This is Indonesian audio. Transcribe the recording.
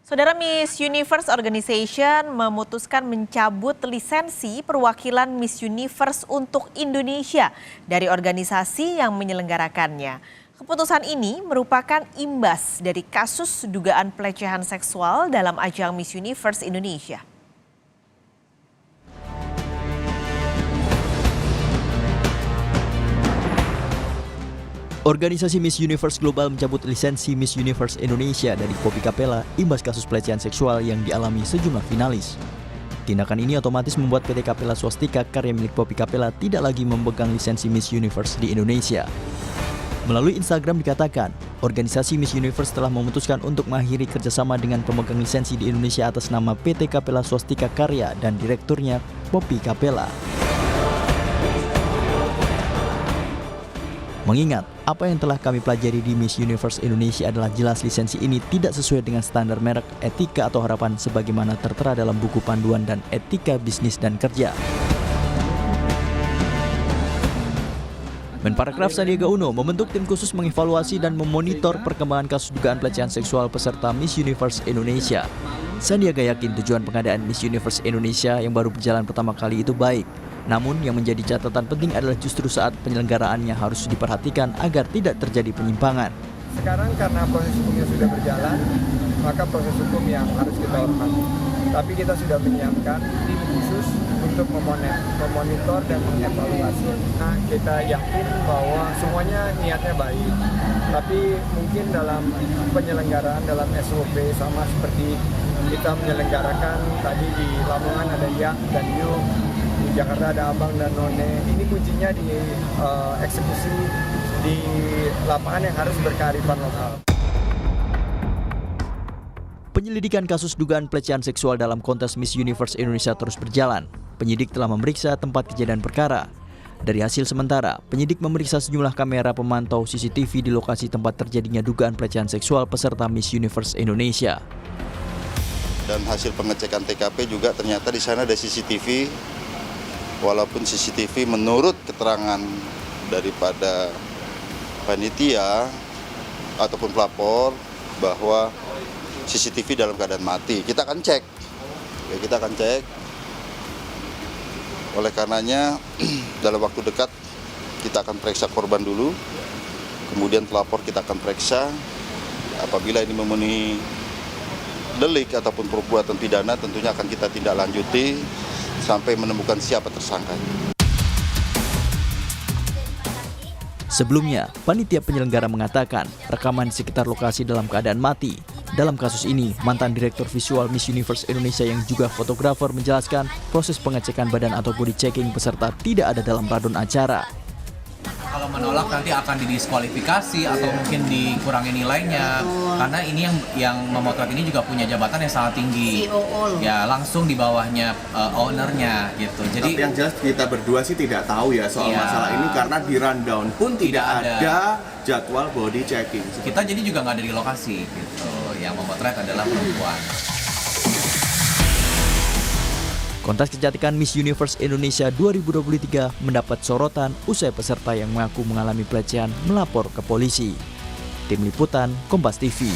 Saudara, Miss Universe Organization memutuskan mencabut lisensi perwakilan Miss Universe untuk Indonesia dari organisasi yang menyelenggarakannya. Keputusan ini merupakan imbas dari kasus dugaan pelecehan seksual dalam ajang Miss Universe Indonesia. Organisasi Miss Universe Global mencabut lisensi Miss Universe Indonesia dari Poppy Capella imbas kasus pelecehan seksual yang dialami sejumlah finalis. Tindakan ini otomatis membuat PT Capella Swastika karya milik Poppy Capella tidak lagi memegang lisensi Miss Universe di Indonesia. Melalui Instagram dikatakan, organisasi Miss Universe telah memutuskan untuk mengakhiri kerjasama dengan pemegang lisensi di Indonesia atas nama PT Capella Swastika Karya dan direkturnya Poppy Capella. Mengingat apa yang telah kami pelajari di Miss Universe Indonesia adalah jelas lisensi ini tidak sesuai dengan standar merek, etika atau harapan sebagaimana tertera dalam buku panduan dan etika bisnis dan kerja. Menparekraf Sandiaga Uno membentuk tim khusus mengevaluasi dan memonitor perkembangan kasus dugaan pelecehan seksual peserta Miss Universe Indonesia. Sandiaga yakin tujuan pengadaan Miss Universe Indonesia yang baru berjalan pertama kali itu baik. Namun yang menjadi catatan penting adalah justru saat penyelenggaraannya harus diperhatikan agar tidak terjadi penyimpangan. Sekarang karena proses hukumnya sudah berjalan, maka proses hukum yang harus kita hormati. Tapi kita sudah menyiapkan tim khusus untuk memonitor dan mengevaluasi. Nah, kita yakin bahwa semuanya niatnya baik. Tapi mungkin dalam penyelenggaraan, dalam SOP sama seperti kita menyelenggarakan tadi di Lamongan ada Ya dan Yu, di Jakarta ada Abang dan None. Ini kuncinya di eksekusi di lapangan yang harus berkearifan lokal. Penyelidikan kasus dugaan pelecehan seksual dalam kontes Miss Universe Indonesia terus berjalan. Penyidik telah memeriksa tempat kejadian perkara. Dari hasil sementara, penyidik memeriksa sejumlah kamera pemantau CCTV di lokasi tempat terjadinya dugaan pelecehan seksual peserta Miss Universe Indonesia. Dan hasil pengecekan TKP juga ternyata di sana ada CCTV. Walaupun CCTV menurut keterangan daripada panitia ataupun pelapor bahwa CCTV dalam keadaan mati, kita akan cek. Ya, kita akan cek. Oleh karenanya dalam waktu dekat kita akan periksa korban dulu, kemudian pelapor kita akan periksa. Apabila ini memenuhi delik ataupun perbuatan pidana, tentunya akan kita tindak lanjuti sampai menemukan siapa tersangka. Sebelumnya, panitia penyelenggara mengatakan rekaman di sekitar lokasi dalam keadaan mati. Dalam kasus ini, mantan direktur visual Miss Universe Indonesia yang juga fotografer menjelaskan proses pengecekan badan atau body checking peserta tidak ada dalam radon acara. Kalau menolak nanti akan didiskualifikasi atau mungkin dikurangi nilainya, karena ini yang memotret ini juga punya jabatan yang sangat tinggi, ya langsung di bawahnya ownernya gitu. Jadi tapi yang jelas kita berdua sih tidak tahu ya soal masalah ini karena di rundown pun tidak ada jadwal body checking. Kita jadi juga nggak ada di lokasi gitu. Yang memotret adalah perempuan. Kontes kecantikan Miss Universe Indonesia 2023 mendapat sorotan usai peserta yang mengaku mengalami pelecehan melapor ke polisi. Tim Liputan, Kompas TV.